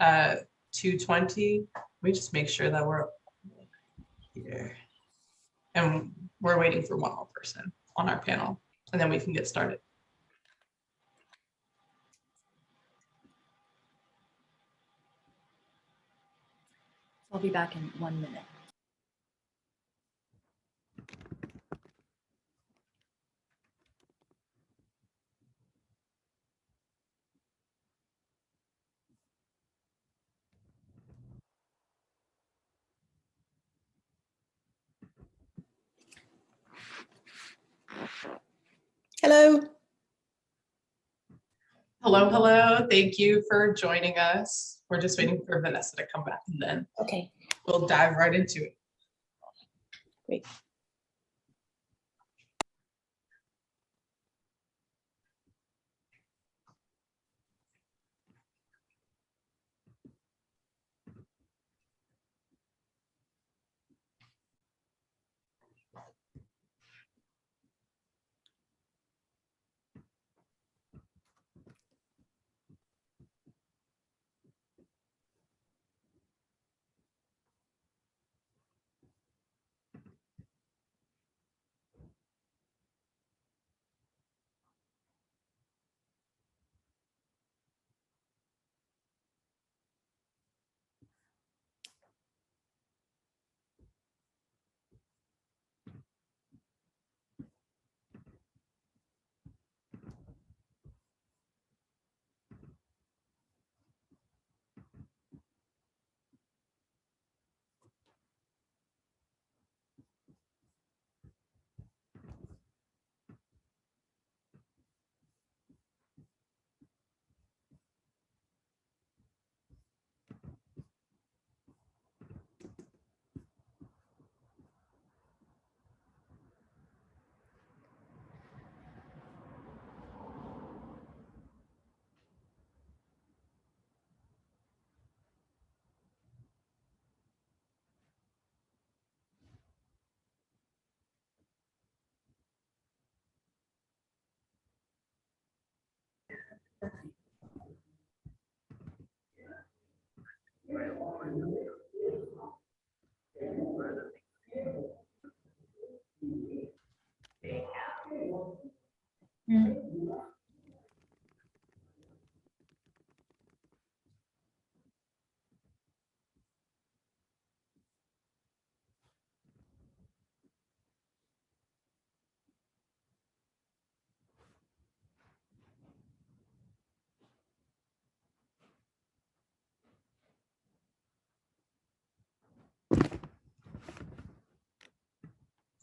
2:20. Let me just make sure that we're here. And we're waiting for one more person on our panel, and then we can get started. I'll be back in 1 minute. Hello. Hello, hello. Thank you for joining us. We're just waiting for Vanessa to come back, and then we'll dive right into it. Great.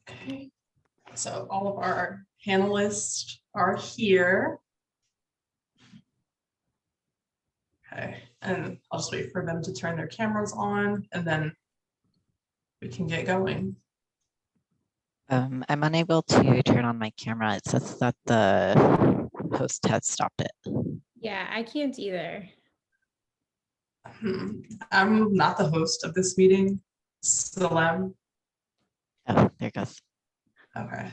Okay, so all of our panelists are here. Okay, and I'll just wait for them to turn their cameras on, and then we can get going. I'm unable to turn on my camera. It says that the host has stopped it. Yeah, I can't either. I'm not the host of this meeting. Salem. Oh, there it goes. Okay.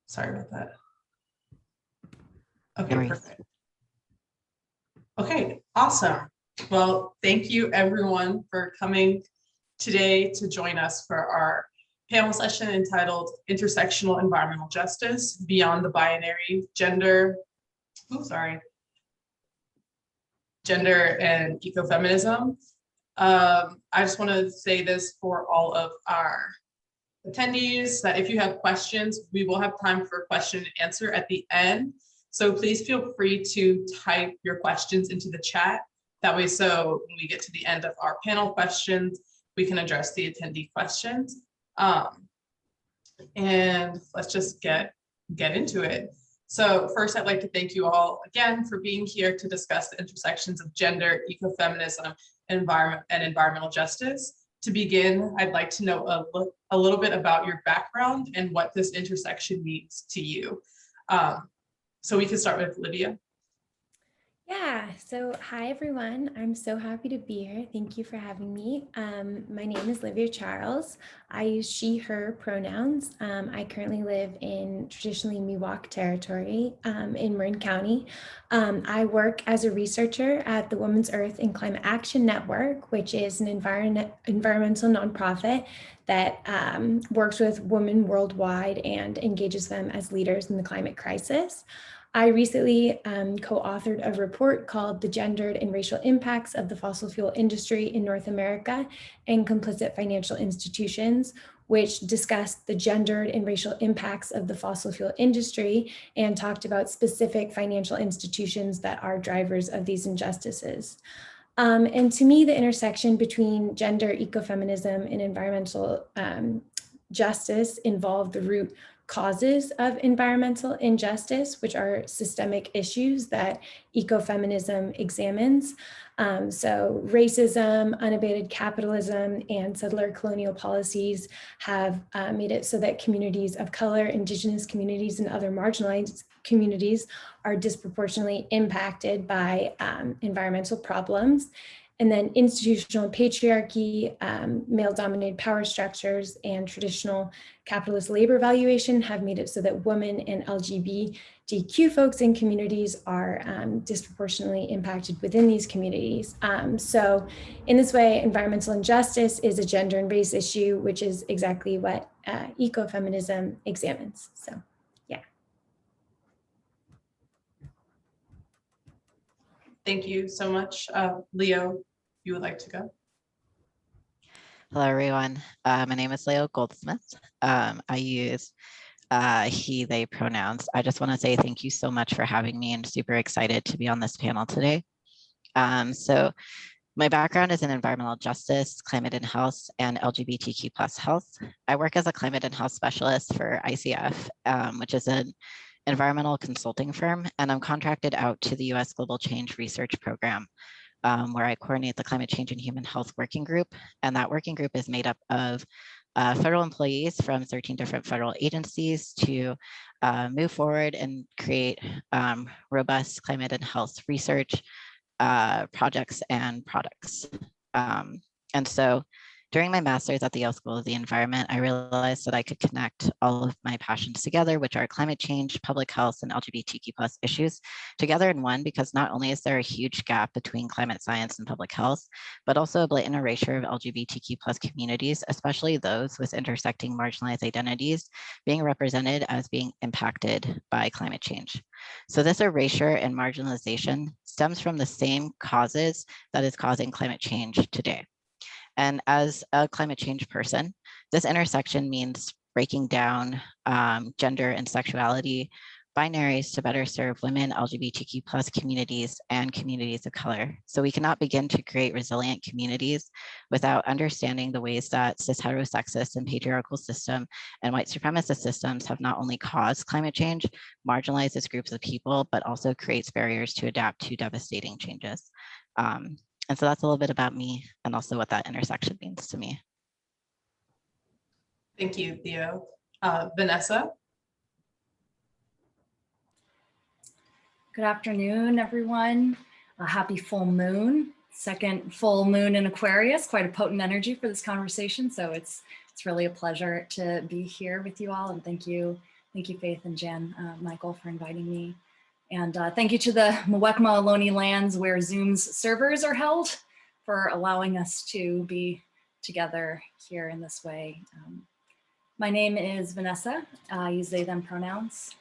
Sorry about that. Okay, No perfect. Okay, awesome. Well, thank you everyone for coming today to join us for our panel session entitled Intersectional Environmental Justice Beyond the Binary Gender and Ecofeminism. I just want to say this for all of our attendees that if you have questions, we will have time for question and answer at the end. So please feel free to type your questions into the chat. That way, so when we get to the end of our panel questions, we can address the attendee questions. And let's just get into it. So first, I'd like to thank you all again for being here to discuss the intersections of gender, ecofeminism, and environmental justice. To begin, I'd like to know a little bit about your background and what this intersection means to you. So we can start with Livia. Yeah, so hi everyone. I'm so happy to be here. Thank you for having me. My name is Livia Charles. I use she, her pronouns. I currently live in traditionally Miwok territory in Marin County. I work as a researcher at the Women's Earth and Climate Action Network, which is an environmental nonprofit that works with women worldwide and engages them as leaders in the climate crisis. I recently co-authored a report called The Gendered and Racial Impacts of the Fossil Fuel Industry in North America and Complicit Financial Institutions, which discussed the gendered and racial impacts of the fossil fuel industry and talked about specific financial institutions that are drivers of these injustices. And to me, the intersection between gender, ecofeminism, and environmental justice involve the root causes of environmental injustice, which are systemic issues that ecofeminism examines. So racism, unabated capitalism, and settler colonial policies have made it so that communities of color, indigenous communities, and other marginalized communities are disproportionately impacted by environmental problems. And then institutional patriarchy, male-dominated power structures, and traditional capitalist labor valuation have made it so that women and LGBTQ folks in communities are disproportionately impacted within these communities. So in this way, environmental injustice is a gender and race issue, which is exactly what ecofeminism examines. So, yeah. Thank you so much. Leo, you would like to go? Hello, everyone. My name is Leo Goldsmith. I use he, they pronouns. I just want to say thank you so much for having me and super excited to be on this panel today. So my background is in environmental justice, climate and health, and LGBTQ plus health. I work as a climate and health specialist for ICF, which is an environmental consulting firm, and I'm contracted out to the US Global Change Research Program, where I coordinate the Climate Change and Human Health Working Group. And that working group is made up of federal employees from 13 different federal agencies to move forward and create robust climate and health research projects and products. And so during my master's at the Yale School of the Environment, I realized that I could connect all of my passions together, which are climate change, public health, and LGBTQ plus issues together in one, because not only is there a huge gap between climate science and public health, but also a blatant erasure of LGBTQ plus communities, especially those with intersecting marginalized identities being represented as being impacted by climate change. So this erasure and marginalization stems from the same causes that is causing climate change today. And as a climate change person, this intersection means breaking down gender and sexuality binaries to better serve women, LGBTQ plus communities, and communities of color. So we cannot begin to create resilient communities without understanding the ways that cis heterosexist and patriarchal system and white supremacist systems have not only caused climate change, marginalizes groups of people, but also creates barriers to adapt to devastating changes. And so that's a little bit about me and also what that intersection means to me. Thank you, Theo. Vanessa? Good afternoon, everyone. A happy full moon. Second full moon in Aquarius, quite a potent energy for this conversation. So it's really a pleasure to be here with you all. And thank you, Faith and Jan, Michael, for inviting me. And thank you to the Mwekma Ohlone lands where Zoom's servers are held for allowing us to be together here in this way. My name is Vanessa. I use they, them pronouns.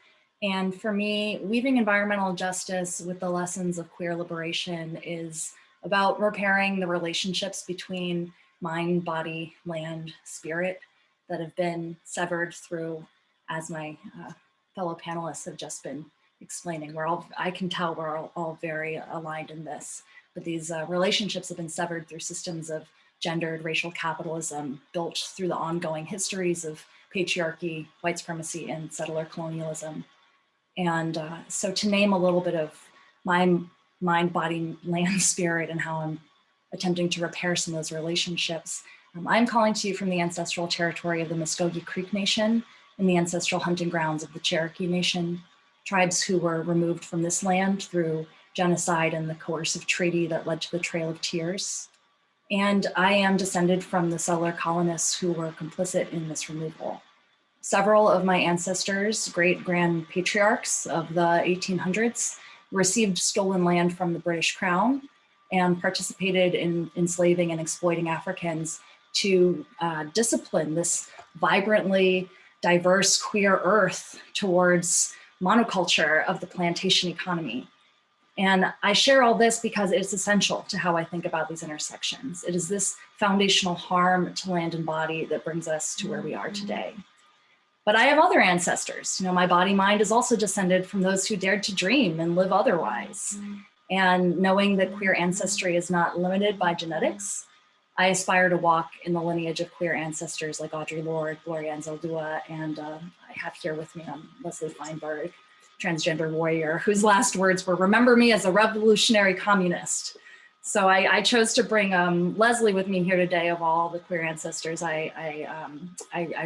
And for me, weaving environmental justice with the lessons of queer liberation is about repairing the relationships between mind, body, land, spirit that have been severed through, as my fellow panelists have just been explaining. I can tell we're all very aligned in this, but these relationships have been severed through systems of gendered racial capitalism built through the ongoing histories of patriarchy, white supremacy, and settler colonialism. And so to name a little bit of my mind, body, land, spirit, and how I'm attempting to repair some of those relationships, I'm calling to you from the ancestral territory of the Muskogee Creek Nation and the ancestral hunting grounds of the Cherokee Nation, tribes who were removed from this land through genocide and the coercive treaty that led to the Trail of Tears. And I am descended from the settler colonists who were complicit in this removal. Several of my ancestors, great-grand patriarchs of the 1800s, received stolen land from the British Crown and participated in enslaving and exploiting Africans to discipline this vibrantly diverse queer earth towards monoculture of the plantation economy. And I share all this because it's essential to how I think about these intersections. It is this foundational harm to land and body that brings us to where we are today. But I have other ancestors. You know, my body mind is also descended from those who dared to dream and live otherwise. And knowing that queer ancestry is not limited by genetics, I aspire to walk in the lineage of queer ancestors like Audre Lorde, Gloria Anzaldúa, and I have here with me Leslie Feinberg, transgender warrior, whose last words were, "Remember me as a revolutionary communist." So I chose to bring Leslie with me here today, of all the queer ancestors I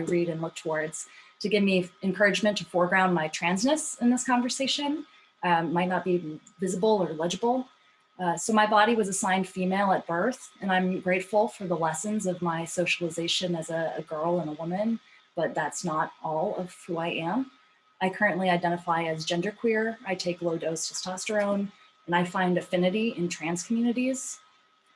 read and look towards, to give me encouragement to foreground my transness in this conversation. Might not be visible or legible. So my body was assigned female at birth, and I'm grateful for the lessons of my socialization as a girl and a woman, but that's not all of who I am. I currently identify as genderqueer. I take low-dose testosterone, and I find affinity in trans communities.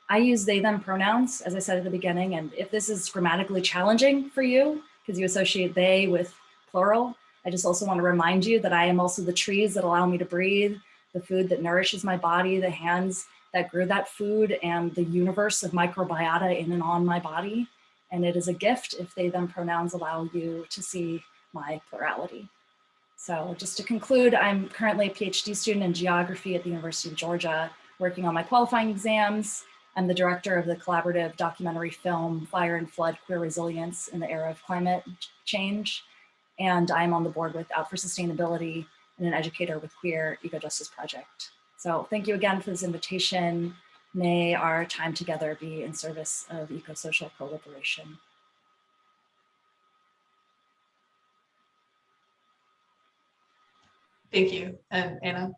I use they, them pronouns, as I said at the beginning, and if this is grammatically challenging for you, because you associate they with plural, I just also want to remind you that I am also the trees that allow me to breathe, the food that nourishes my body, the hands that grew that food, and the universe of microbiota in and on my body. And it is a gift if they, them pronouns allow you to see my plurality. So just to conclude, I'm currently a PhD student in geography at the University of Georgia, working on my qualifying exams. I'm the director of the collaborative documentary film, Fire and Flood, Queer Resilience in the Era of Climate Change. And I'm on the board with Out for Sustainability and an educator with Queer Eco-Justice Project. So thank you again for this invitation. May our time together be in service of eco-social co-liberation. Thank you. And Anna?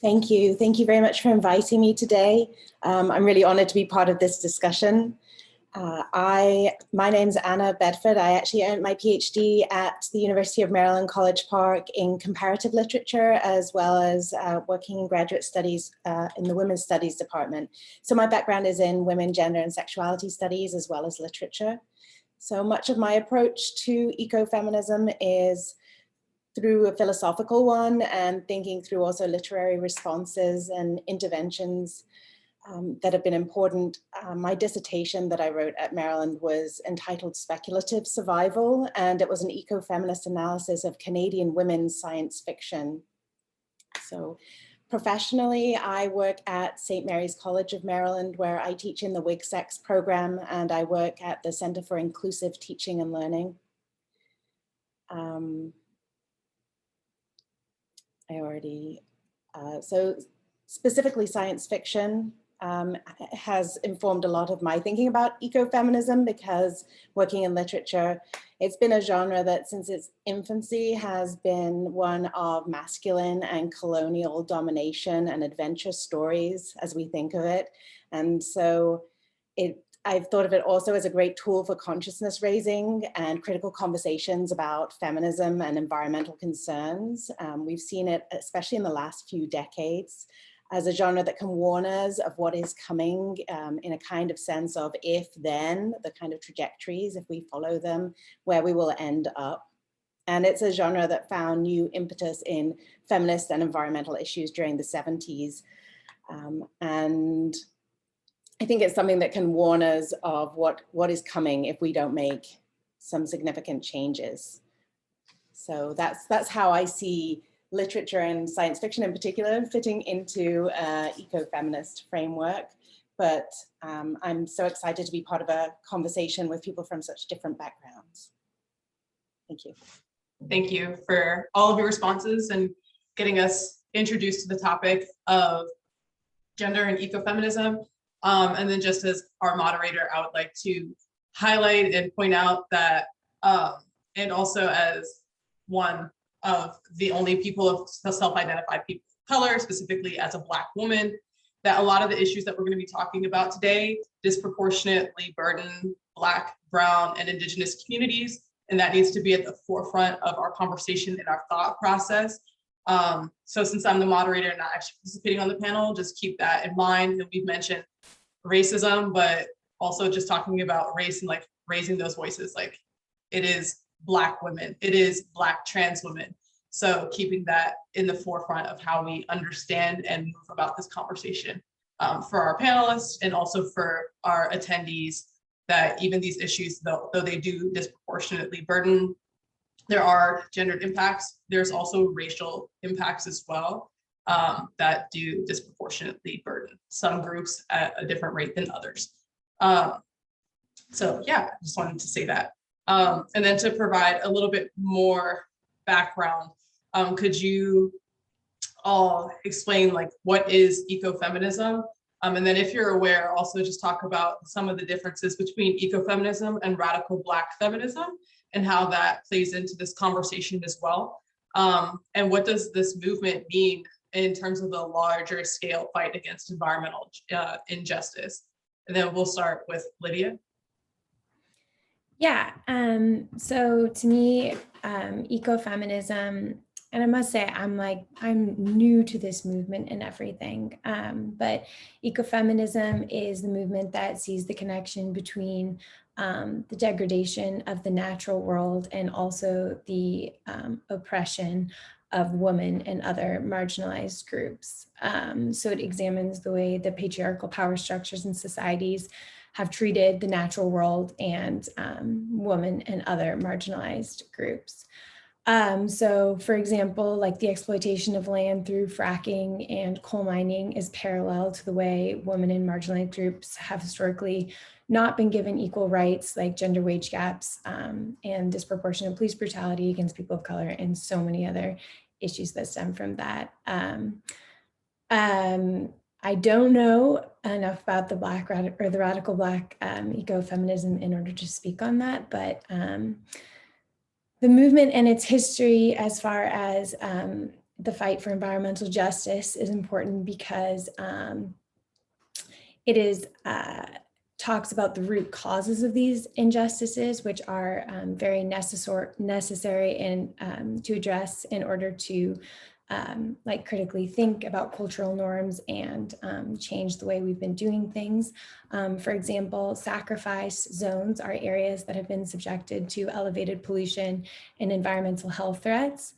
Thank you. Thank you very much for inviting me today. I'm really honored to be part of this discussion. My name's Anna Bedford. I actually earned my PhD at the University of Maryland, College Park in comparative literature, as well as working in graduate studies in the Women's Studies department. So my background is in women, gender, and sexuality studies, as well as literature. So much of my approach to ecofeminism is through a philosophical one, and thinking through also literary responses and interventions that have been important. My dissertation that I wrote at Maryland was entitled Speculative Survival, and it was an ecofeminist analysis of Canadian women's science fiction. So professionally, I work at St. Mary's College of Maryland, where I teach in the WIG-SEX program, and I work at the Center for Inclusive Teaching and Learning. So specifically science fiction has informed a lot of my thinking about ecofeminism, because working in literature, it's been a genre that since its infancy has been one of masculine and colonial domination and adventure stories as we think of it. And so I've thought of it also as a great tool for consciousness raising and critical conversations about feminism and environmental concerns. We've seen it, especially in the last few decades, as a genre that can warn us of what is coming in a kind of sense of if then, the kind of trajectories, if we follow them, where we will end up. And it's a genre that found new impetus in feminist and environmental issues during the 70s. And I think it's something that can warn us of what is coming if we don't make some significant changes. So that's how I see literature and science fiction in particular fitting into an ecofeminist framework. But I'm so excited to be part of a conversation with people from such different backgrounds. Thank you. Thank you for all of your responses and getting us introduced to the topic of gender and ecofeminism. And then just as our moderator, I would like to highlight and point out that, and also as one of the only people of self-identified people of color, specifically as a Black woman, that a lot of the issues that we're going to be talking about today disproportionately burden Black, Brown, and Indigenous communities. And that needs to be at the forefront of our conversation and our thought process. So since I'm the moderator and not actually participating on the panel, just keep that in mind. And we've mentioned racism, but also just talking about race and like raising those voices, like it is Black women, it is Black trans women. So keeping that in the forefront of how we understand and move about this conversation for our panelists and also for our attendees, that even these issues, though they do disproportionately burden, there are gendered impacts. There's also racial impacts as well that do disproportionately burden some groups at a different rate than others. So yeah, I just wanted to say that. And then to provide a little bit more background, could you all explain like what is ecofeminism? And then if you're aware, also just talk about some of the differences between ecofeminism and radical Black feminism and how that plays into this conversation as well. And what does this movement mean in terms of the larger scale fight against environmental injustice? And then we'll start with Livia. Yeah, so to me, ecofeminism, and I must say, I'm new to this movement and everything, but ecofeminism is the movement that sees the connection between the degradation of the natural world and also the oppression of women and other marginalized groups. So it examines the way the patriarchal power structures in societies have treated the natural world and women and other marginalized groups. So for example, like the exploitation of land through fracking and coal mining is parallel to the way women and marginalized groups have historically not been given equal rights, like gender wage gaps and disproportionate police brutality against people of color and so many other issues that stem from that. I don't know enough about the the radical Black ecofeminism in order to speak on that, but the movement and its history as far as the fight for environmental justice is important because it is talks about the root causes of these injustices, which are very necessary and to address in order to like critically think about cultural norms and change the way we've been doing things. For example, sacrifice zones are areas that have been subjected to elevated pollution and environmental health threats.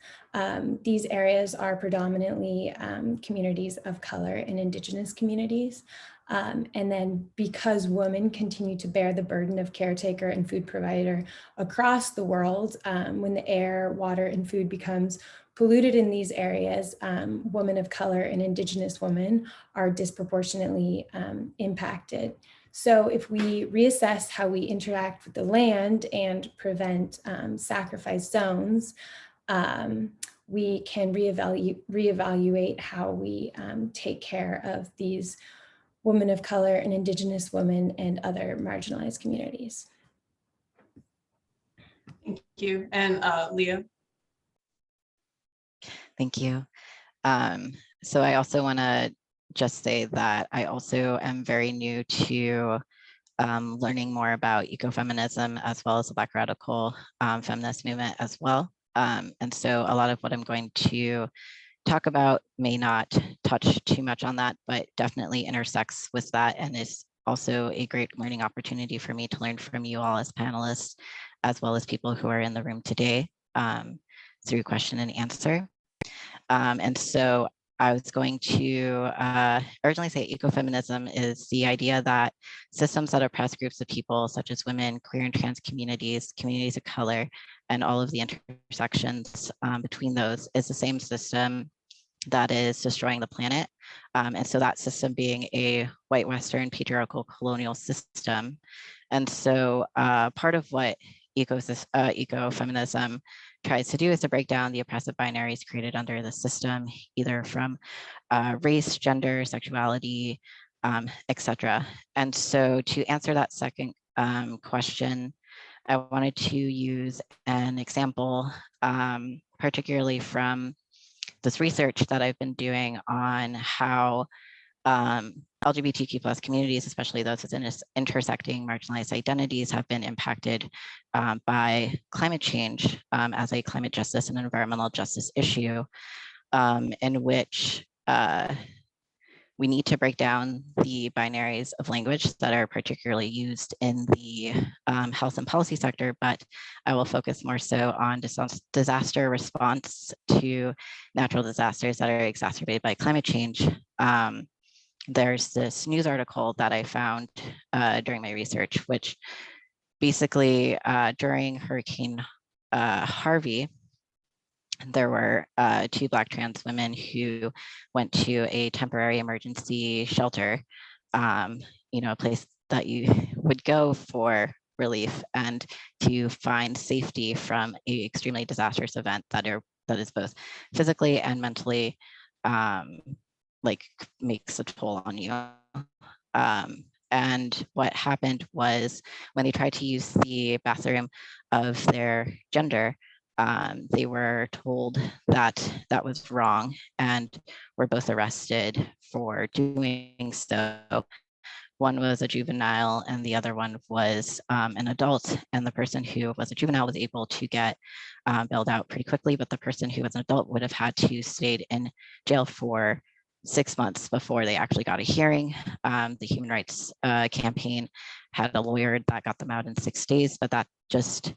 These areas are predominantly communities of color and Indigenous communities. And then because women continue to bear the burden of caretaker and food provider across the world, when the air, water, and food becomes polluted in these areas, women of color and Indigenous women are disproportionately impacted. So if we reassess how we interact with the land and prevent sacrifice zones, we can reevaluate how we take care of these women of color and Indigenous women and other marginalized communities. Thank you. And Leah. Thank you. So I also want to just say that I also am very new to learning more about ecofeminism as well as the Black radical feminist movement as well. And so a lot of what I'm going to talk about may not touch too much on that, but definitely intersects with that and is also a great learning opportunity for me to learn from you all as panelists, as well as people who are in the room today through question and answer. And so I was going to originally say ecofeminism is the idea that systems that oppress groups of people, such as women, queer and trans communities, communities of color, and all of the intersections between those is the same system that is destroying the planet. And so that system being a white Western patriarchal colonial system. And so part of what ecofeminism tries to do is to break down the oppressive binaries created under the system, either from race, gender, sexuality, etc. And so to answer that second question, I wanted to use an example particularly from this research that I've been doing on how LGBTQ plus communities, especially those with intersecting marginalized identities, have been impacted by climate change as a climate justice and environmental justice issue, in which we need to break down the binaries of language that are particularly used in the health and policy sector, but I will focus more so on disaster response to natural disasters that are exacerbated by climate change. There's this news article that I found during my research, which basically during Hurricane Harvey, there were 2 Black trans women who went to a temporary emergency shelter, a place that you would go for relief and to find safety from an extremely disastrous event that is both physically and mentally makes a toll on you. And what happened was when they tried to use the bathroom of their gender, they were told that that was wrong and were both arrested for doing so. One was a juvenile and the other one was an adult, and the person who was a juvenile was able to get bailed out pretty quickly, but the person who was an adult would have had to stayed in jail for 6 months before they actually got a hearing. The Human Rights Campaign had a lawyer that got them out in 6 days, but that just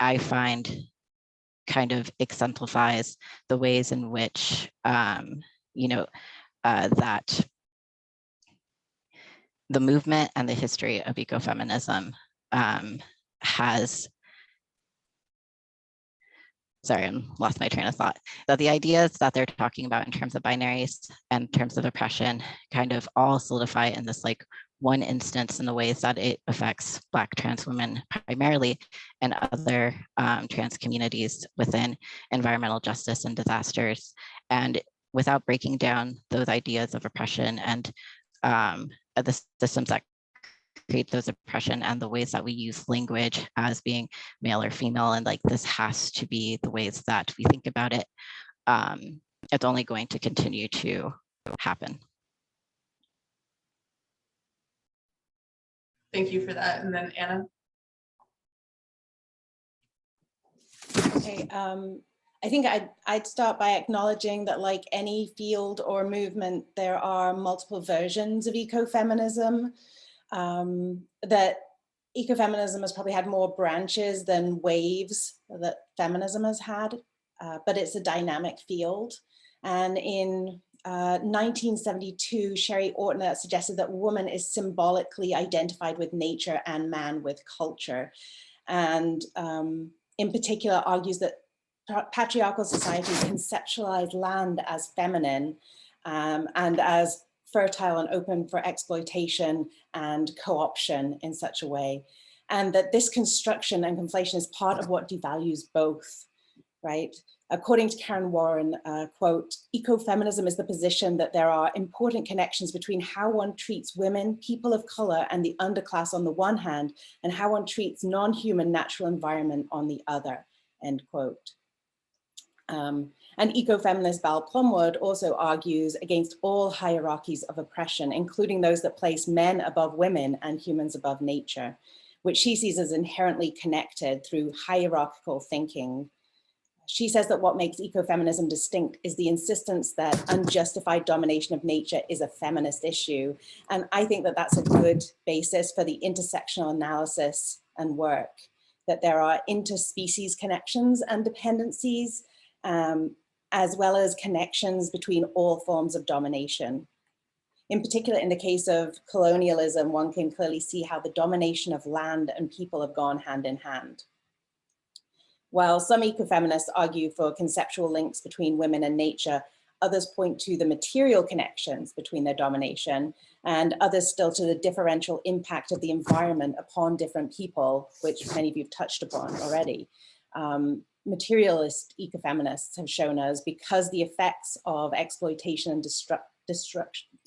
I find kind of exemplifies the ways in which that the movement and the history of ecofeminism has, sorry, I lost my train of thought, that the ideas that they're talking about in terms of binaries and in terms of oppression kind of all solidify in this like one instance in the ways that it affects Black trans women primarily and other trans communities within environmental justice and disasters. And without breaking down those ideas of oppression and the systems that create those oppression and the ways that we use language as being male or female, and like this has to be the ways that we think about it, it's only going to continue to happen. Thank you for that. And then Anna. Okay, I think I'd start by acknowledging that like any field or movement, there are multiple versions of ecofeminism, that ecofeminism has probably had more branches than waves that feminism has had, but it's a dynamic field. And in 1972, Sherry Ortner suggested that woman is symbolically identified with nature and man with culture. And in particular argues that patriarchal societies conceptualize land as feminine and as fertile and open for exploitation and co-option in such a way. And that this construction and conflation is part of what devalues both, right? According to Karen Warren, quote, ecofeminism is the position that there are important connections between how one treats women, people of color, and the underclass on the one hand, and how one treats non-human natural environment on the other, end quote. And ecofeminist Val Plumwood also argues against all hierarchies of oppression, including those that place men above women and humans above nature, which she sees as inherently connected through hierarchical thinking. She says that what makes ecofeminism distinct is the insistence that unjustified domination of nature is a feminist issue. And I think that that's a good basis for the intersectional analysis and work, that there are interspecies connections and dependencies, as well as connections between all forms of domination. In particular, in the case of colonialism, one can clearly see how the domination of land and people have gone hand in hand. While some ecofeminists argue for conceptual links between women and nature, others point to the material connections between their domination, and others still to the differential impact of the environment upon different people, which many of you have touched upon already. Materialist ecofeminists have shown us, because the effects of exploitation and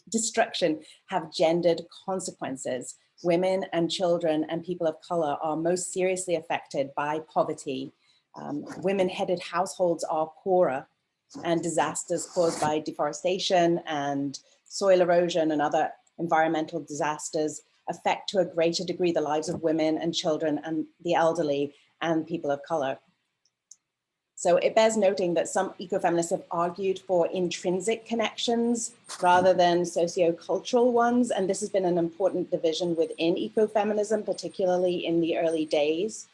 destruction have gendered consequences, women and children and people of color are most seriously affected by poverty, Women-headed households are poorer, and disasters caused by deforestation and soil erosion and other environmental disasters affect to a greater degree the lives of women and children and the elderly and people of color. So it bears noting that some ecofeminists have argued for intrinsic connections rather than sociocultural ones. And this has been an important division within ecofeminism, particularly in the early days.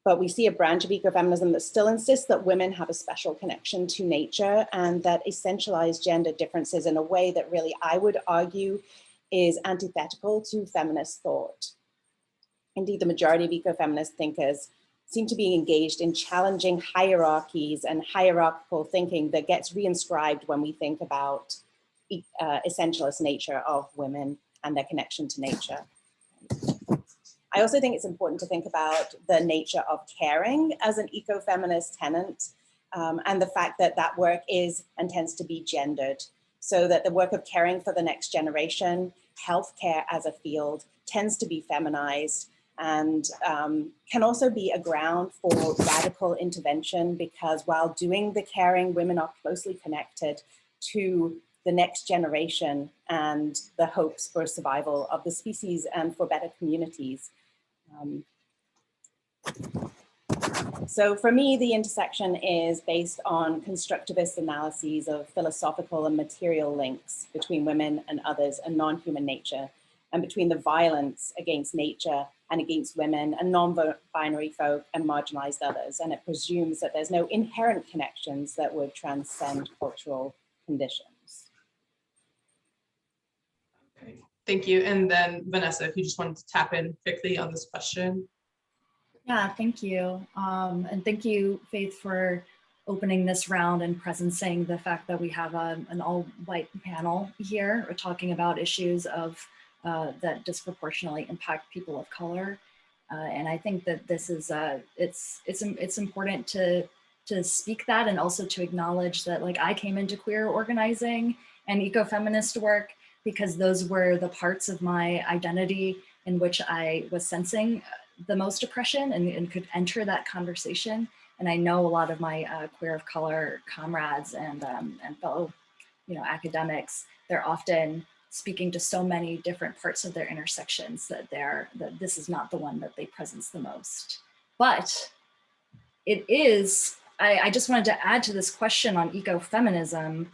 But we see a branch of ecofeminism that still insists that women have a special connection to nature and that essentialize gender differences in a way that really, I would argue, is antithetical to feminist thought. Indeed, the majority of ecofeminist thinkers seem to be engaged in challenging hierarchies and hierarchical thinking that gets reinscribed when we think about essentialist nature of women and their connection to nature. I also think it's important to think about the nature of caring as an ecofeminist tenet, and the fact that that work is and tends to be gendered, so that the work of caring for the next generation, healthcare as a field, tends to be feminized and can also be a ground for radical intervention, because while doing the caring, women are closely connected to the next generation and the hopes for survival of the species and for better communities. So for me, the intersection is based on constructivist analyses of philosophical and material links between women and others and non-human nature, and between the violence against nature and against women and non-binary folk and marginalized others. And it presumes that there's no inherent connections that would transcend cultural conditions. Okay, thank you. And then Vanessa, if you just wanted to tap in quickly on this question. Yeah, thank you. And thank you, Faith, for opening this round and presencing the fact that we have an all-white panel here talking about issues of that disproportionately impact people of color. And I think that this is, it's important to speak that, and also to acknowledge that, like, I came into queer organizing and ecofeminist work because those were the parts of my identity in which I was sensing the most oppression and could enter that conversation. And I know a lot of my queer of color comrades and fellow, academics, they're often speaking to so many different parts of their intersections that this is not the one that they presence the most. But it is, I just wanted to add to this question on ecofeminism,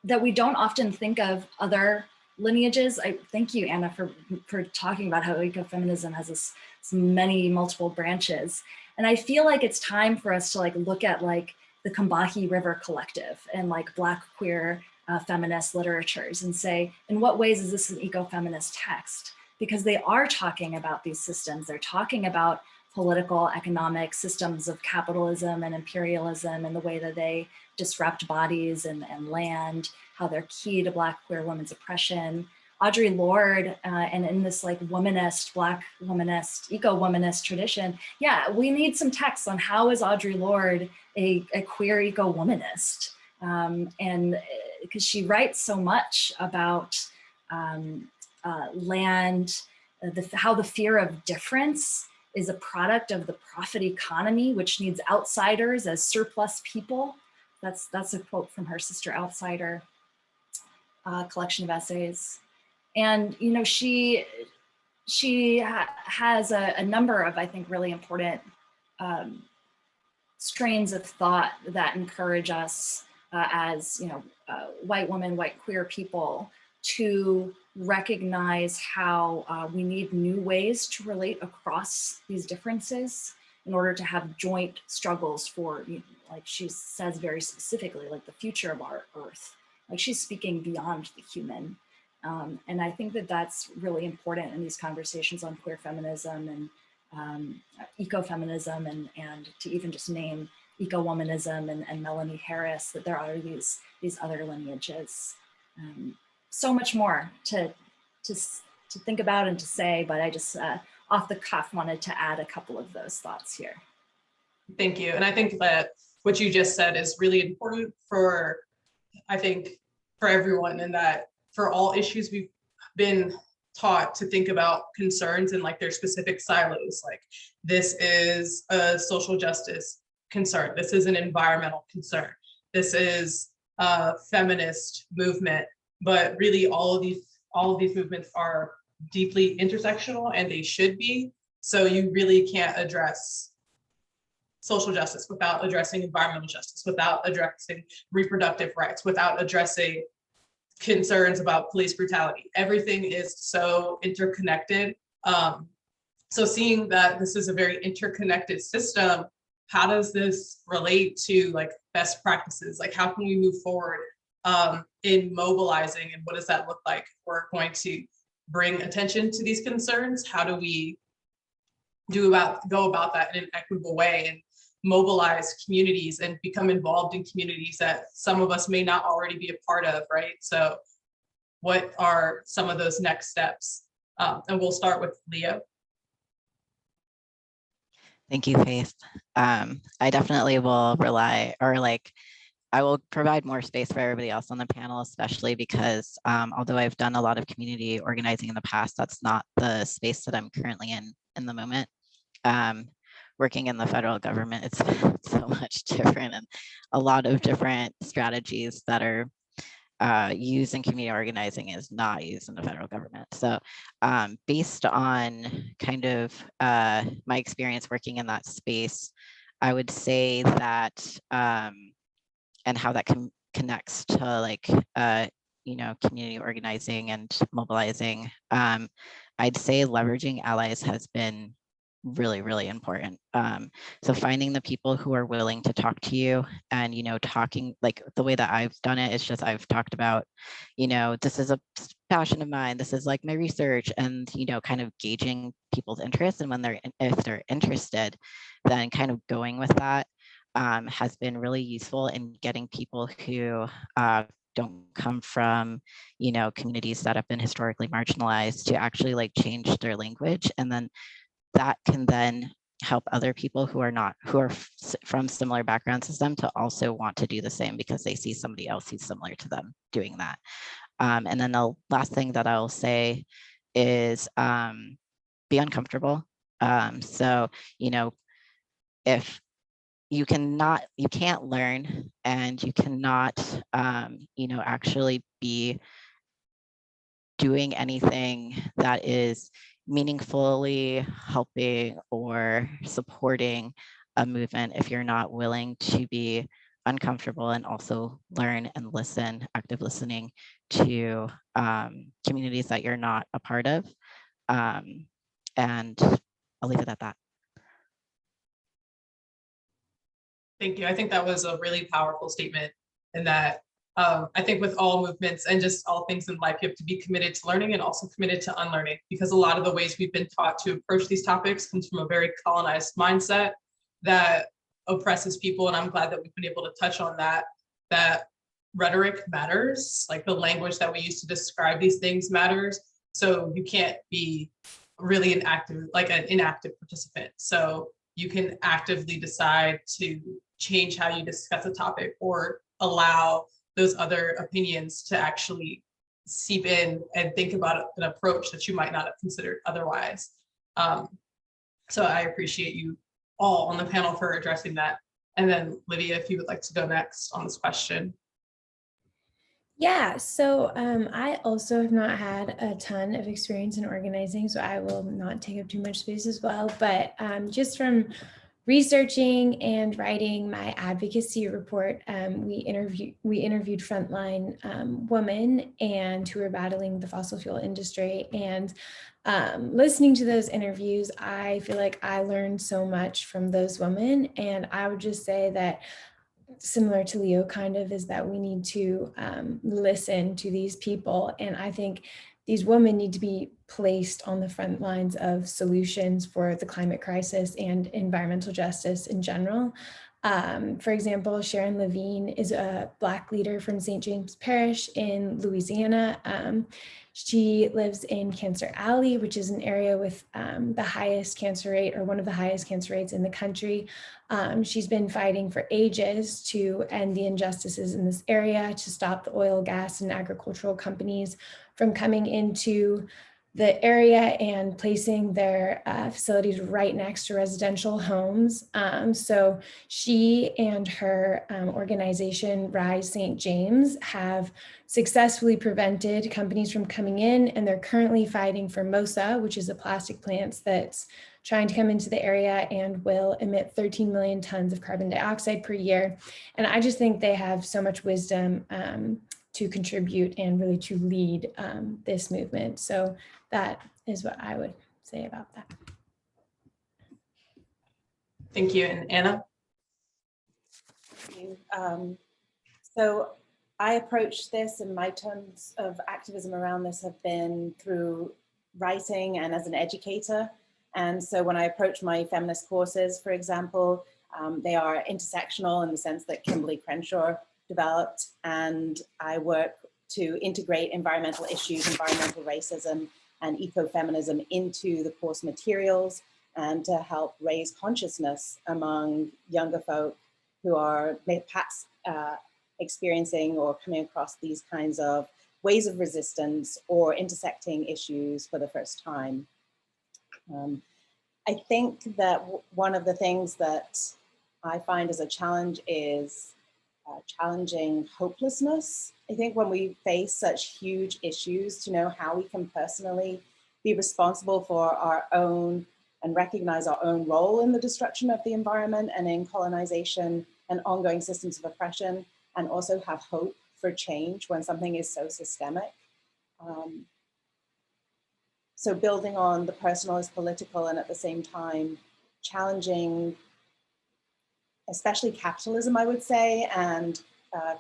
that we don't often think of other lineages. I thank you, Anna, for talking about how ecofeminism has many multiple branches. And I feel like it's time for us to look at the Combahee River Collective and Black queer feminist literatures and say, in what ways is this an ecofeminist text? Because they are talking about these systems. They're talking about political, economic systems of capitalism and imperialism and the way that they disrupt bodies and land, how they're key to Black queer women's oppression. Audre Lorde, and in this womanist, Black womanist, eco-womanist tradition, yeah, we need some texts on how is Audre Lorde a queer eco-womanist. And because she writes so much about land, how the fear of difference is a product of the profit economy, which needs outsiders as surplus people. That's a quote from her Sister Outsider collection of essays. And she has a number of, I think, really important strains of thought that encourage us as white women, white queer people, to recognize how we need new ways to relate across these differences in order to have joint struggles for, like she says very specifically, the future of our Earth. She's speaking beyond the human. And I think that that's really important in these conversations on queer feminism and ecofeminism, and to even just name eco-womanism and Melanie Harris, that there are these other lineages. So much more to think about and to say, but I just off the cuff wanted to add a couple of those thoughts here. Thank you. And I think that what you just said is really important for everyone, and that for all issues we've been taught to think about concerns in like their specific silos. Like this is a social justice concern. This is an environmental concern. This is a feminist movement. But really all of these movements are deeply intersectional, and they should be. So you really can't address social justice without addressing environmental justice, without addressing reproductive rights, without addressing concerns about police brutality. Everything is so interconnected. So seeing that this is a very interconnected system, how does this relate to like best practices? Like how can we move forward in mobilizing, and what does that look like? We're going to bring attention to these concerns. How do we go about that in an equitable way and mobilize communities and become involved in communities that some of us may not already be a part of, right? So what are some of those next steps? And we'll start with Leo. Thank you, Faith. I definitely will rely, or like, I will provide more space for everybody else on the panel, especially because although I've done a lot of community organizing in the past, that's not the space that I'm currently in the moment. Working in the federal government, it's so much different, and a lot of different strategies that are used in community organizing is not used in the federal government. So based on kind of my experience working in that space, I would say that, and how that connects to like, you know, community organizing and mobilizing, I'd say leveraging allies has been really, really important. So finding the people who are willing to talk to you, and, you know, talking, like the way that I've done it is just, I've talked about, you know, this is a passion of mine, this is like my research, and, you know, kind of gauging people's interest. And when if they're interested, then kind of going with that has been really useful in getting people who don't come from, you know, communities that have been historically marginalized to actually like change their language. And then that can then help other people who are from similar backgrounds as them to also want to do the same, because they see somebody else who's similar to them doing that. And then the last thing that I'll say is be uncomfortable. So, you know, if you can't learn, and you cannot, you know, actually be doing anything that is meaningfully helping or supporting a movement if you're not willing to be uncomfortable and also learn and listen, active listening to communities that you're not a part of. And I'll leave it at that. Thank you. I think that was a really powerful statement, and that I think with all movements and just all things in life, you have to be committed to learning and also committed to unlearning, because a lot of the ways we've been taught to approach these topics comes from a very colonized mindset that oppresses people. And I'm glad that we've been able to touch on that rhetoric matters, like the language that we use to describe these things matters. So you can't be really an inactive participant. So you can actively decide to change how you discuss a topic, or allow those other opinions to actually seep in and think about an approach that you might not have considered otherwise. So I appreciate you all on the panel for addressing that. And then Livia, if you would like to go next on this question. Yeah, so I also have not had a ton of experience in organizing, so I will not take up too much space as well. But just from researching and writing my advocacy report, we interviewed frontline women and who are battling the fossil fuel industry. And listening to those interviews, I feel like I learned so much from those women. And I would just say that, similar to Leo kind of, is that we need to listen to these people. And I think these women need to be placed on the front lines of solutions for the climate crisis and environmental justice in general. For example, Sharon Levine is a Black leader from St. James Parish in Louisiana. She lives in Cancer Alley, which is an area with the highest cancer rate, or one of the highest cancer rates in the country. She's been fighting for ages to end the injustices in this area, to stop the oil, gas, and agricultural companies from coming into the area and placing their facilities right next to residential homes. So she and her organization, Rise St. James, have successfully prevented companies from coming in, and they're currently fighting for MOSA, which is a plastic plant that's trying to come into the area and will emit 13 million tons of carbon dioxide per year. And I just think they have so much wisdom to contribute and really to lead this movement. So that is what I would say about that. Thank you. And Anna? Thank you. So I approach this, and my terms of activism around this have been through writing and as an educator. And so when I approach my feminist courses, for example, they are intersectional in the sense that Kimberly Crenshaw developed, and I work to integrate environmental issues, environmental racism, and ecofeminism into the course materials, and to help raise consciousness among younger folk who are perhaps experiencing or coming across these kinds of ways of resistance or intersecting issues for the first time. I think that one of the things that I find as a challenge is challenging hopelessness. I think when we face such huge issues, to know how we can personally be responsible for our own and recognize our own role in the destruction of the environment and in colonization and ongoing systems of oppression, and also have hope for change when something is so systemic. So building on the personal is political, and at the same time challenging especially capitalism, I would say, and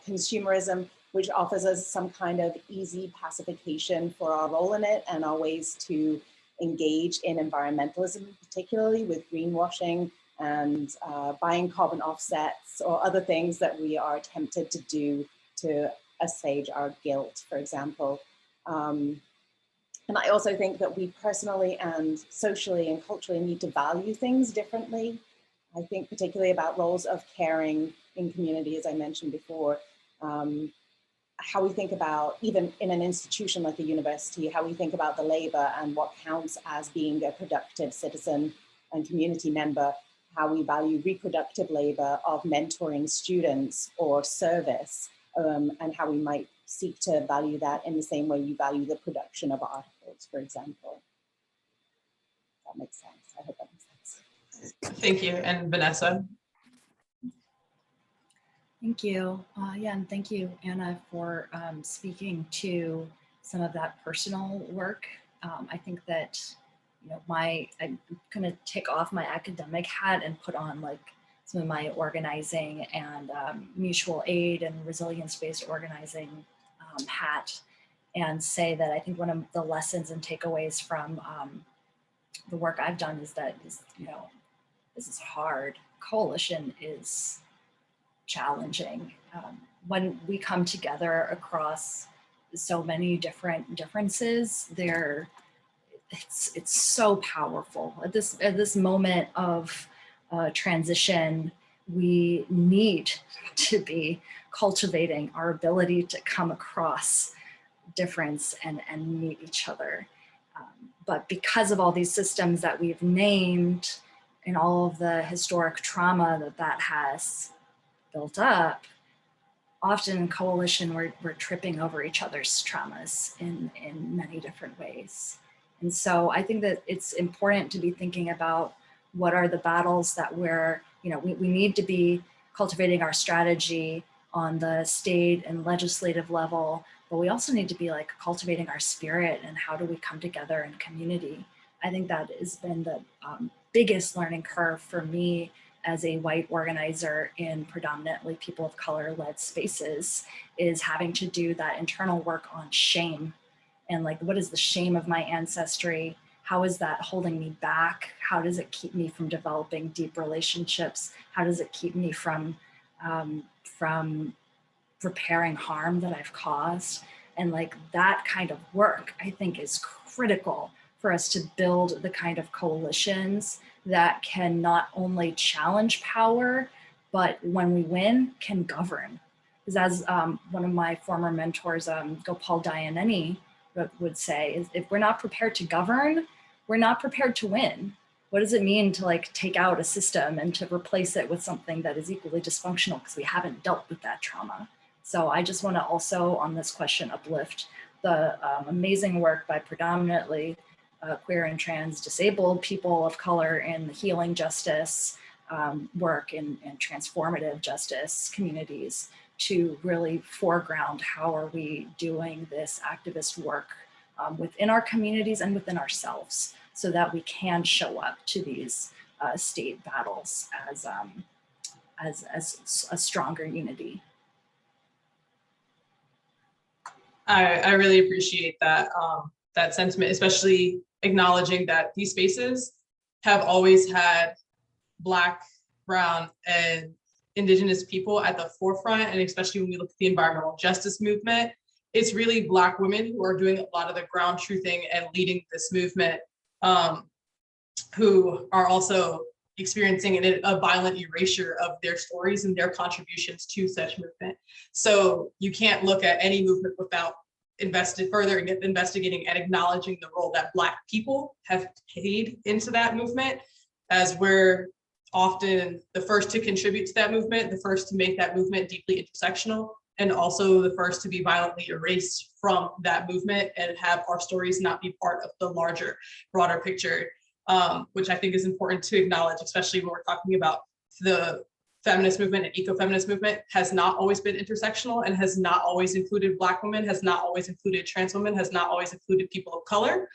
consumerism, which offers us some kind of easy pacification for our role in it and our ways to engage in environmentalism, particularly with greenwashing and buying carbon offsets or other things that we are tempted to do to assuage our guilt, for example. And I also think that we personally and socially and culturally need to value things differently. I think particularly about roles of caring in community, as I mentioned before, how we think about, even in an institution like a university, how we think about the labor and what counts as being a productive citizen and community member, how we value reproductive labor of mentoring students or service, and how we might seek to value that in the same way you value the production of articles, for example. That makes sense. I hope that makes sense. Thank you. And Vanessa? Thank you. Yeah, and thank you, Anna, for speaking to some of that personal work. I think that, you know, I'm going to take off my academic hat and put on like some of my organizing and mutual aid and resilience-based organizing hat, and say that I think one of the lessons and takeaways from the work I've done is that, you know, this is hard. Coalition is challenging. When we come together across so many different differences, it's so powerful. At this moment of transition, we need to be cultivating our ability to come across difference and meet each other. But because of all these systems that we've named and all of the historic trauma that has built up, often in coalition, we're tripping over each other's traumas in many different ways. And so I think that it's important to be thinking about what are the battles that we need to be cultivating our strategy on the state and legislative level, but we also need to be like cultivating our spirit and how do we come together in community. I think that has been the biggest learning curve for me as a white organizer in predominantly people of color led spaces, is having to do that internal work on shame. And like, what is the shame of my ancestry? How is that holding me back? How does it keep me from developing deep relationships? How does it keep me from repairing harm that I've caused? And like that kind of work, I think, is critical for us to build the kind of coalitions that can not only challenge power, but when we win, can govern. Because as one of my former mentors, Gopal Dayaneni, would say, is if we're not prepared to govern, we're not prepared to win. What does it mean to like take out a system and to replace it with something that is equally dysfunctional because we haven't dealt with that trauma? So I just want to also on this question uplift the amazing work by predominantly queer and trans disabled people of color in the healing justice work and transformative justice communities to really foreground how are we doing this activist work within our communities and within ourselves so that we can show up to these state battles as a stronger unity. I really appreciate that, that sentiment, especially acknowledging that these spaces have always had Black, Brown, and Indigenous people at the forefront, and especially when we look at the environmental justice movement, it's really Black women who are doing a lot of the ground truthing and leading this movement, who are also experiencing a violent erasure of their stories and their contributions to such movement. So you can't look at any movement without investigating and acknowledging the role that Black people have played into that movement, as we're often the first to contribute to that movement, the first to make that movement deeply intersectional, and also the first to be violently erased from that movement and have our stories not be part of the larger, broader picture, which I think is important to acknowledge, especially when we're talking about the feminist movement and ecofeminist movement has not always been intersectional and has not always included Black women, has not always included trans women, has not always included people of color,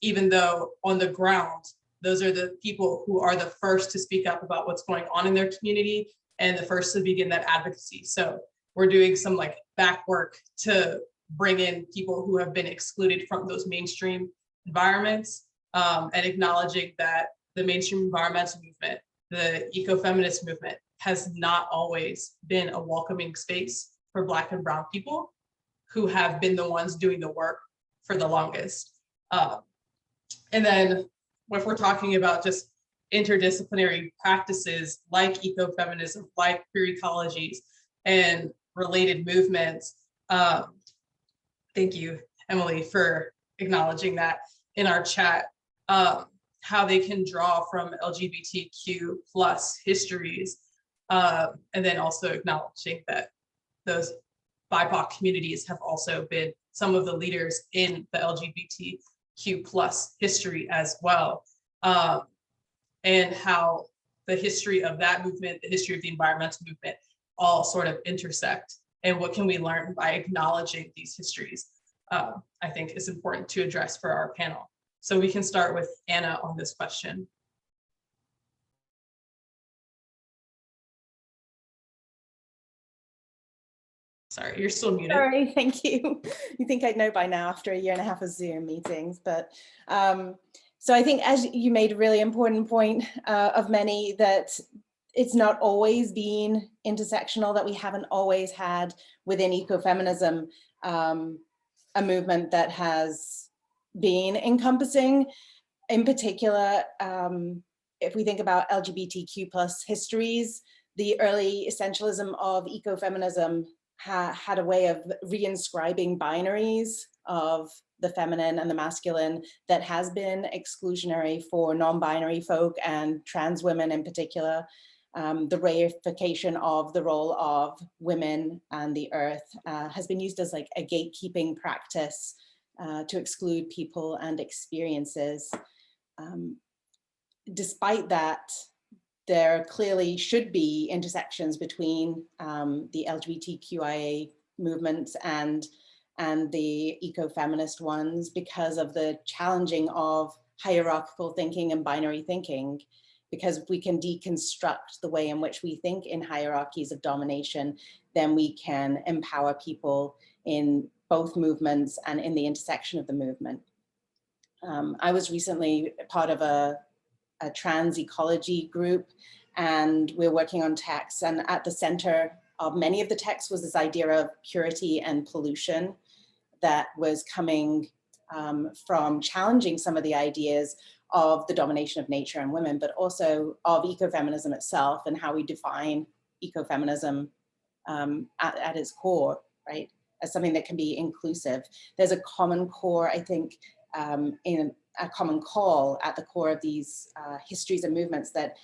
even though on the ground, those are the people who are the first to speak up about what's going on in their community and the first to begin that advocacy. So we're doing some like back work to bring in people who have been excluded from those mainstream environments, and acknowledging that the mainstream environmental movement, the ecofeminist movement has not always been a welcoming space for Black and Brown people who have been the ones doing the work for the longest. And then if we're talking about just interdisciplinary practices like ecofeminism, like queer ecologies and related movements, thank you, Emily, for acknowledging that in our chat, how they can draw from LGBTQ plus histories, and then also acknowledging that those BIPOC communities have also been some of the leaders in the LGBTQ plus history as well, and how the history of that movement, the history of the environmental movement, all sort of intersect, and what can we learn by acknowledging these histories, I think is important to address for our panel. So we can start with Anna on this question. Sorry, you're still muted. Sorry, thank you. You think I'd know by now after a year and a half of Zoom meetings, but so I think as you made a really important point of many, that it's not always been intersectional, that we haven't always had within ecofeminism a movement that has been encompassing. In particular, if we think about LGBTQ plus histories, the early essentialism of ecofeminism had a way of reinscribing binaries of the feminine and the masculine that has been exclusionary for non-binary folk and trans women in particular. The reification of the role of women and the earth has been used as like a gatekeeping practice to exclude people and experiences. Despite that, there clearly should be intersections between the LGBTQIA movements and the ecofeminist ones because of the challenging of hierarchical thinking and binary thinking. Because if we can deconstruct the way in which we think in hierarchies of domination, then we can empower people in both movements and in the intersection of the movement. I was recently part of a trans ecology group, and we're working on texts, and at the center of many of the texts was this idea of purity and pollution that was coming from challenging some of the ideas of the domination of nature and women, but also of ecofeminism itself and how we define ecofeminism at its core, right? as something that can be inclusive. There's a common core, I think, in a common call at the core of these histories and movements that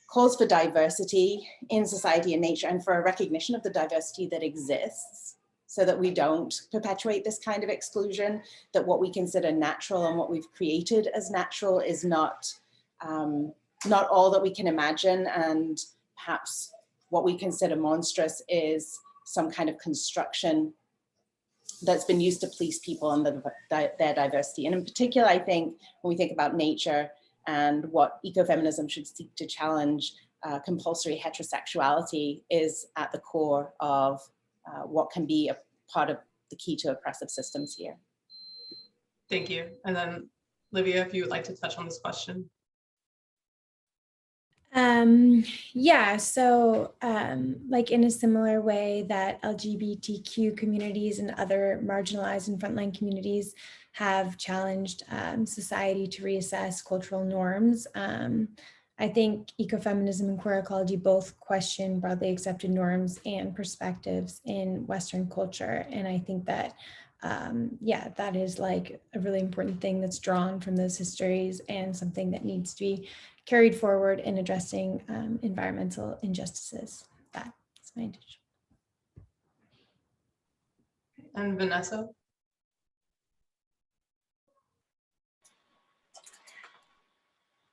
calls for diversity in society and nature, and for a recognition of the diversity that exists, so that we don't perpetuate this kind of exclusion, that what we consider natural and what we've created as natural is not all that we can imagine, and perhaps what we consider monstrous is some kind of construction that's been used to police people and their diversity. And in particular, I think when we think about nature and what ecofeminism should seek to challenge, compulsory heterosexuality is at the core of what can be a part of the key to oppressive systems here. Thank you. And then Livia, if you would like to touch on this question. Yeah, so like in a similar way that LGBTQ communities and other marginalized and frontline communities have challenged society to reassess cultural norms, I think ecofeminism and queer ecology both question broadly accepted norms and perspectives in Western culture. And I think that, yeah, that is like a really important thing that's drawn from those histories and something that needs to be carried forward in addressing environmental injustices. That's my intention. And Vanessa?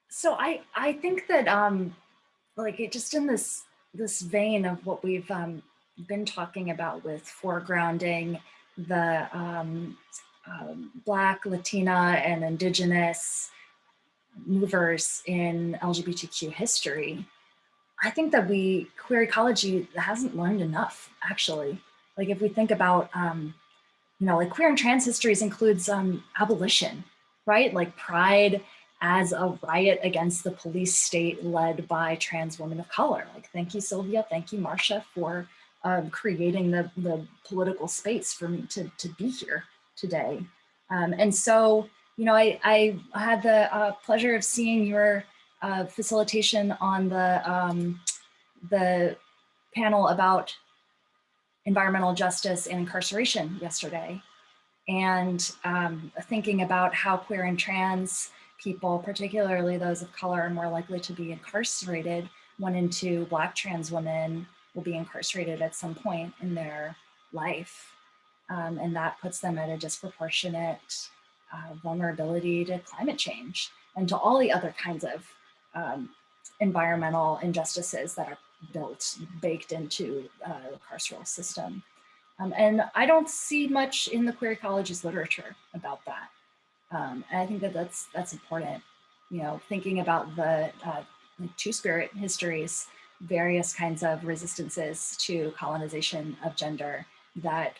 So I think that like it just in this vein of what we've been talking about with foregrounding the Black, Latina, and Indigenous movers in LGBTQ history, I think that queer ecology hasn't learned enough, actually. Like if we think about, you know, like queer and trans histories includes abolition, right? Like Pride as a riot against the police state led by trans women of color. Like, thank you, Sylvia, thank you, Marcia, for creating the political space for me to be here today. And so, you know, I had the pleasure of seeing your facilitation on the panel about environmental justice and incarceration yesterday, and thinking about how queer and trans people, particularly those of color, are more likely to be incarcerated. 1 in 2 Black trans women will be incarcerated at some point in their life. And that puts them at a disproportionate vulnerability to climate change and to all the other kinds of environmental injustices that are baked into the carceral system. And I don't see much in the queer ecologies literature about that. And I think that that's important, you know, thinking about the two-spirit histories, various kinds of resistances to colonization of gender that,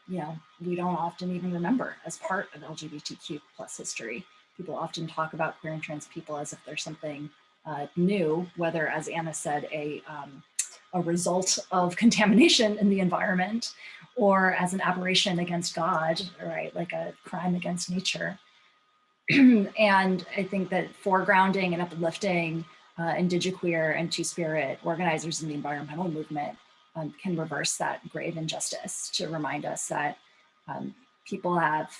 you know, we don't often even remember as part of LGBTQ plus history. People often talk about queer and trans people as if there's something new, whether, as Anna said, a result of contamination in the environment, or as an aberration against God, right? Like a crime against nature. And I think that foregrounding and uplifting indigiqueer and two-spirit organizers in the environmental movement can reverse that grave injustice, to remind us that people have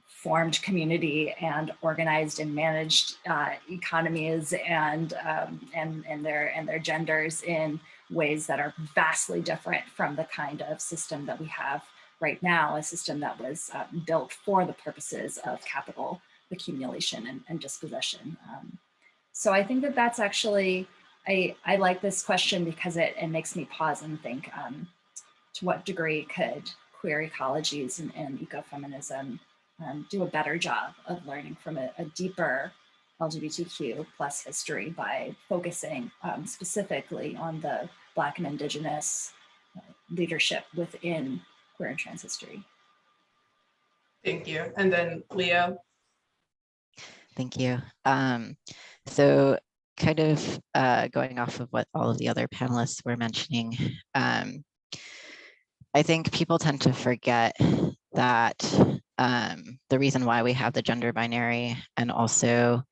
formed community and organized and managed economies and their genders in ways that are vastly different from the kind of system that we have right now, a system that was built for the purposes of capital accumulation and dispossession. So I think that that's actually, I like this question because it makes me pause and think, to what degree could queer ecologies and ecofeminism do a better job of learning from a deeper LGBTQ plus history by focusing specifically on the Black and Indigenous leadership within queer and trans history. Thank you. And then Leo. Thank you. So kind of going off of what all of the other panelists were mentioning, I think people tend to forget that the reason why we have the gender binary and also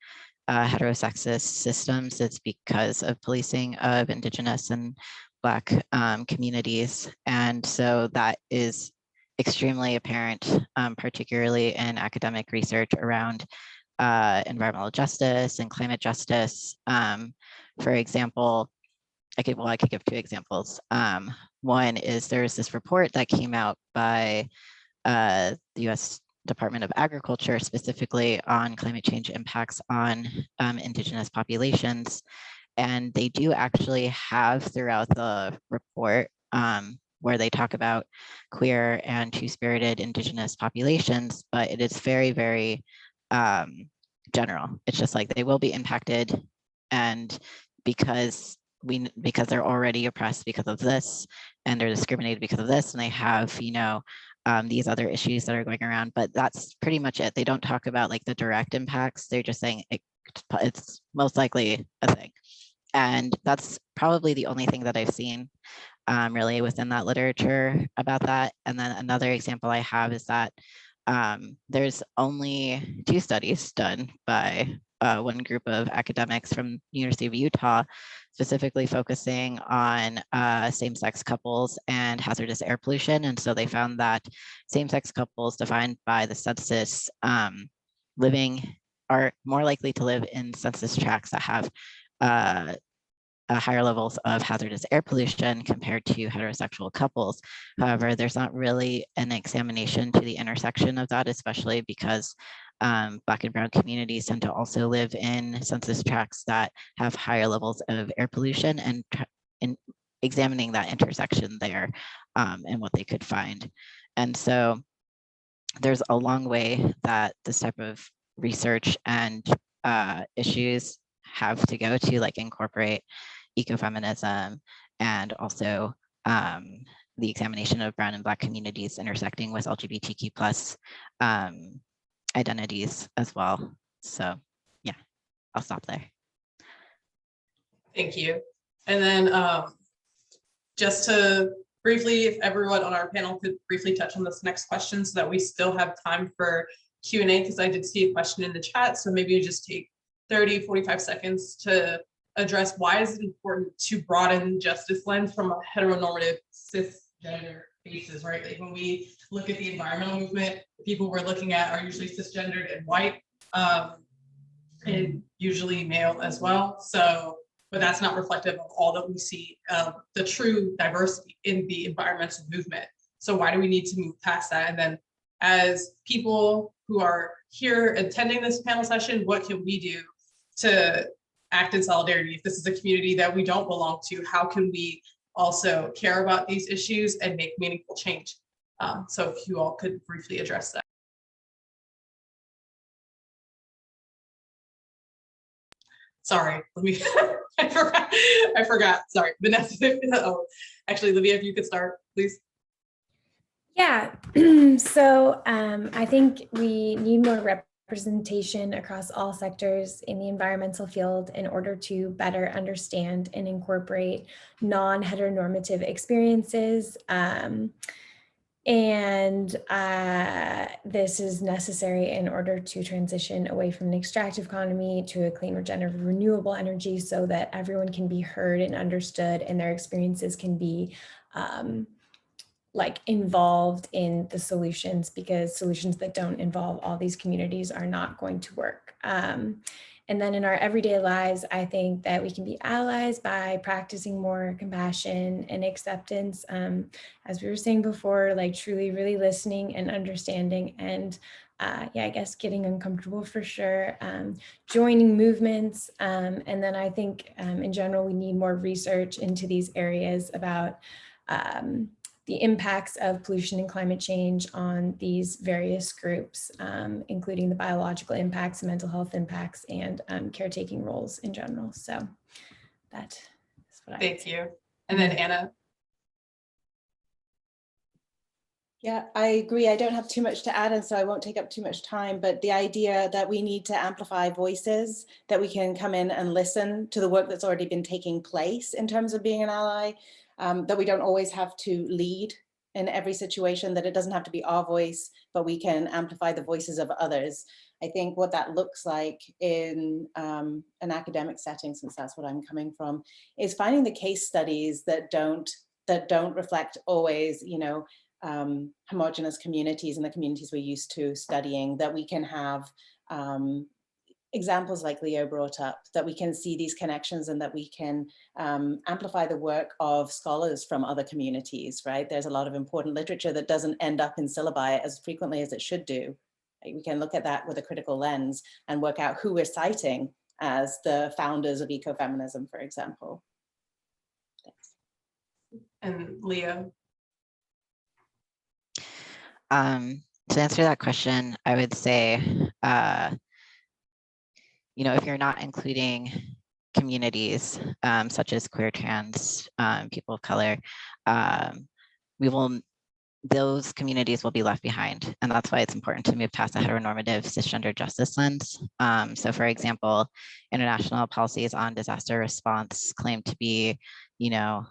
heterosexist systems is because of policing of Indigenous and Black communities. And so that is extremely apparent, particularly in academic research around environmental justice and climate justice. For example, I could give two examples. One is there's this report that came out by the US Department of Agriculture, specifically on climate change impacts on Indigenous populations. And they do actually have throughout the report where they talk about queer and two-spirited Indigenous populations, but it is very, very general. It's just like they will be impacted, and because they're already oppressed because of this, and they're discriminated because of this, and they have, you know, these other issues that are going around, but that's pretty much it. They don't talk about like the direct impacts. They're just saying it's most likely a thing. And that's probably the only thing that I've seen really within that literature about that. And then another example I have is that there's only 2 studies done by one group of academics from the University of Utah, specifically focusing on same-sex couples and hazardous air pollution. And so they found that same-sex couples defined by the census are more likely to live in census tracts that have higher levels of hazardous air pollution compared to heterosexual couples. However, there's not really an examination to the intersection of that, especially because Black and Brown communities tend to also live in census tracts that have higher levels of air pollution, and in examining that intersection there and what they could find. And so there's a long way that this type of research and issues have to go to like incorporate ecofeminism, and also the examination of Brown and Black communities intersecting with LGBTQ plus identities as well. So yeah, I'll stop there. Thank you. And then just to briefly, if everyone on our panel could briefly touch on this next question so that we still have time for Q&A, because I did see a question in the chat. So maybe you just take 30, 45 seconds to address why is it important to broaden justice lens from a heteronormative cisgender basis, right? Like when we look at the environmental movement, the people we're looking at are usually cisgendered and white, and usually male as well. So, but that's not reflective of all that we see, the true diversity in the environmental movement. So why do we need to move past that? And then as people who are here attending this panel session, what can we do to act in solidarity? If this is a community that we don't belong to, how can we also care about these issues and make meaningful change? So if you all could briefly address that. Sorry, let me, I forgot, sorry, Vanessa. Oh, actually, Livia, if you could start, please. Yeah, so I think we need more representation across all sectors in the environmental field in order to better understand and incorporate non-heteronormative experiences. This is necessary in order to transition away from an extractive economy to a clean, regenerative, renewable energy, so that everyone can be heard and understood and their experiences can be like involved in the solutions, because solutions that don't involve all these communities are not going to work. And then in our everyday lives, I think that we can be allies by practicing more compassion and acceptance. As we were saying before, like truly really listening and understanding, and yeah, I guess getting uncomfortable for sure, joining movements. And then I think in general, we need more research into these areas about the impacts of pollution and climate change on these various groups, including the biological impacts, mental health impacts, and caretaking roles in general. So that is what I Thank you. And then Anna. Yeah, I agree. I don't have too much to add, and so I won't take up too much time, but the idea that we need to amplify voices, that we can come in and listen to the work that's already been taking place in terms of being an ally, that we don't always have to lead in every situation, that it doesn't have to be our voice, but we can amplify the voices of others. I think what that looks like in an academic setting, since that's what I'm coming from, is finding the case studies that don't reflect always, you know, homogenous communities and the communities we're used to studying, that we can have examples like Leo brought up, that we can see these connections and that we can amplify the work of scholars from other communities, right? There's a lot of important literature that doesn't end up in syllabi as frequently as it should do. Right? We can look at that with a critical lens and work out who we're citing as the founders of ecofeminism, for example. Thanks. And Leo. To answer that question, I would say, if you're not including communities such as queer, trans, people of color, those communities will be left behind. And that's why it's important to move past the heteronormative cisgender justice lens. So for example, international policies on disaster response claim to be,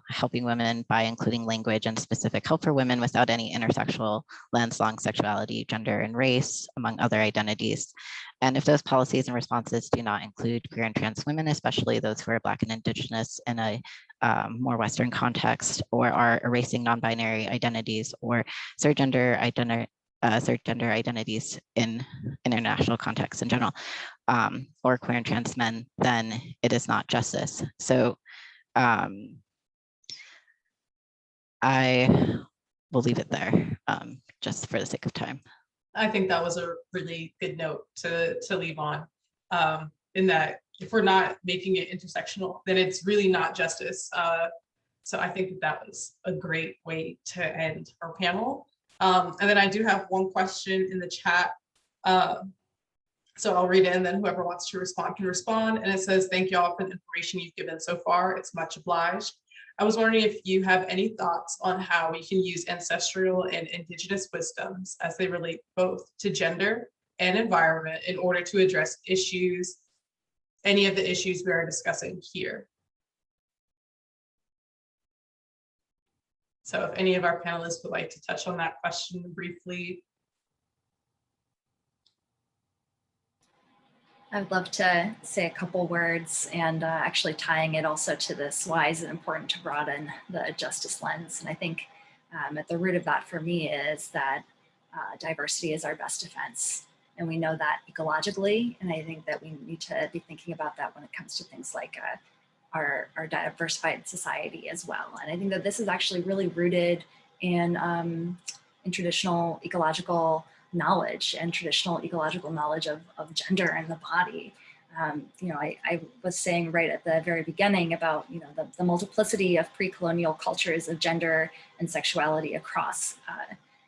helping women by including language and specific help for women without any intersexual lens along sexuality, gender, and race, among other identities. And if those policies and responses do not include queer and trans women, especially those who are Black and Indigenous in a more Western context, or are erasing non-binary identities or third gender identities in international contexts in general, or queer and trans men, then it is not justice. So I will leave it there just for the sake of time. I think that was a really good note to leave on, in that if we're not making it intersectional, then it's really not justice. So I think that was a great way to end our panel. And then I do have one question in the chat. So I'll read it, and then whoever wants to respond can respond. And it says, thank you all for the information you've given so far. It's much obliged. I was wondering if you have any thoughts on how we can use ancestral and indigenous wisdoms as they relate both to gender and environment in order to address any of the issues we are discussing here. So if any of our panelists would like to touch on that question briefly. I would love to say a couple words, and actually tying it also to this, why is it important to broaden the justice lens? And I think at the root of that for me is that diversity is our best defense. And we know that ecologically, and I think that we need to be thinking about that when it comes to things like our diversified society as well. And I think that this is actually really rooted in traditional ecological knowledge and traditional ecological knowledge of gender and the body. I was saying right at the very beginning about the multiplicity of pre-colonial cultures of gender and sexuality across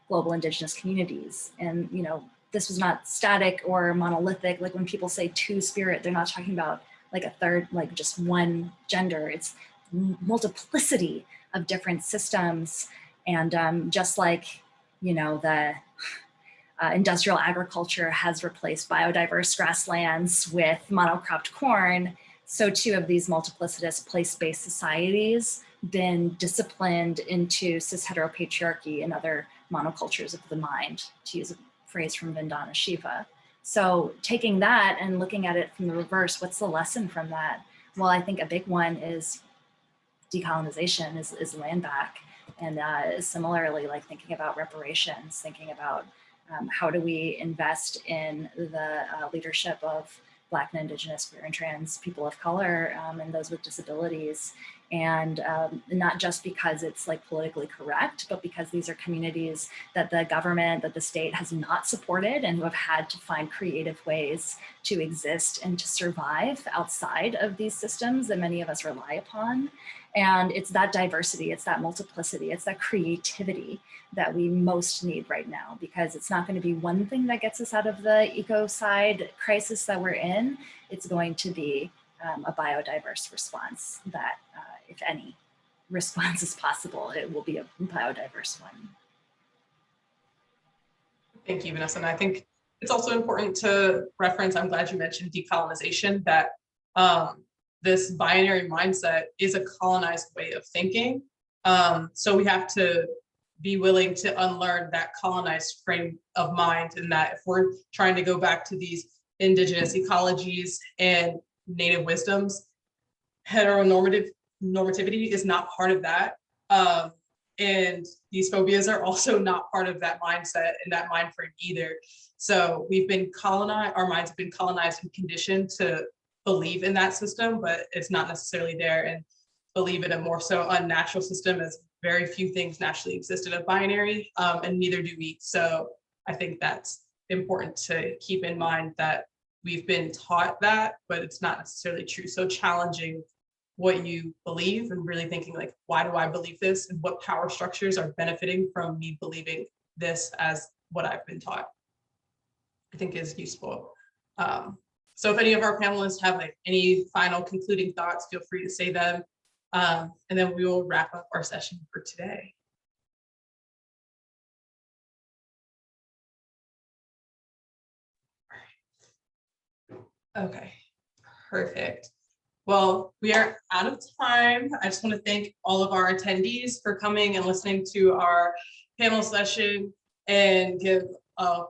global indigenous communities. And this was not static or monolithic. Like when people say two-spirit, they're not talking about like a third, like just one gender. It's multiplicity of different systems. And just like the industrial agriculture has replaced biodiverse grasslands with monocropped corn, so too have these multiplicitous place-based societies been disciplined into cis heteropatriarchy and other monocultures of the mind, to use a phrase from Vandana Shiva. So taking that and looking at it from the reverse, what's the lesson from that? Well, I think a big one is decolonization, is land back. And similarly, like thinking about reparations, thinking about how do we invest in the leadership of Black and Indigenous, queer and trans people of color, and those with disabilities. And not just because it's like politically correct, but because these are communities that the government, that the state has not supported and who have had to find creative ways to exist and to survive outside of these systems that many of us rely upon. And it's that diversity, it's that multiplicity, it's that creativity that we most need right now, because it's not going to be one thing that gets us out of the ecocide crisis that we're in. It's going to be a biodiverse response that, if any response is possible, it will be a biodiverse one. Thank you, Vanessa. And I think it's also important to reference, I'm glad you mentioned decolonization, that this binary mindset is a colonized way of thinking. So we have to be willing to unlearn that colonized frame of mind, and that if we're trying to go back to these indigenous ecologies and native wisdoms, heteronormativity is not part of that. And these phobias are also not part of that mindset and that mind frame either. So we've been colonized, our minds have been colonized and conditioned to believe in that system, but it's not necessarily there, and believe in a more so unnatural system, as very few things naturally exist in a binary, and neither do we. So I think that's important to keep in mind, that we've been taught that, but it's not necessarily true. So challenging what you believe and really thinking like, why do I believe this, and what power structures are benefiting from me believing this as what I've been taught, I think is useful. So if any of our panelists have like any final concluding thoughts, feel free to say them. And then we will wrap up our session for today. Okay, perfect. Well, we are out of time. I just want to thank all of our attendees for coming and listening to our panel session, and give a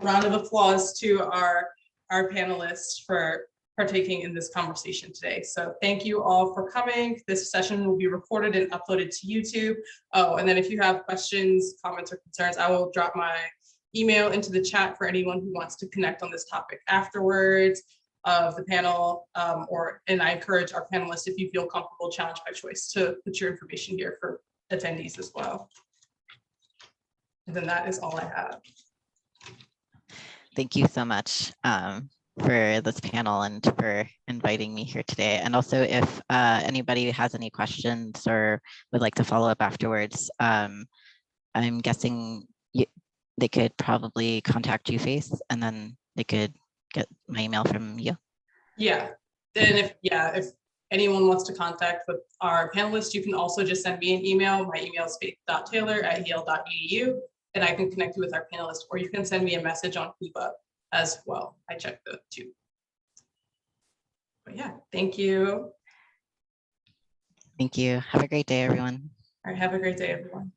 round of applause to our panelists for partaking in this conversation today. So thank you all for coming. This session will be recorded and uploaded to YouTube. Oh, and then if you have questions, comments, or concerns, I will drop my email into the chat for anyone who wants to connect on this topic afterwards of the panel, and I encourage our panelists, if you feel comfortable, challenge by choice, to put your information here for attendees as well. And then that is all I have. Thank you so much for this panel and for inviting me here today. And also, if anybody has any questions or would like to follow up afterwards, I'm guessing they could probably contact you, Faith, and then they could get my email from you. Yeah, and if anyone wants to contact with our panelists, you can also just send me an email. My email is faith.taylor@yale.edu, and I can connect you with our panelists, or you can send me a message on Hoopla as well. I check the two. But yeah, thank you. Thank you. Have a great day, everyone. All right, have a great day, everyone.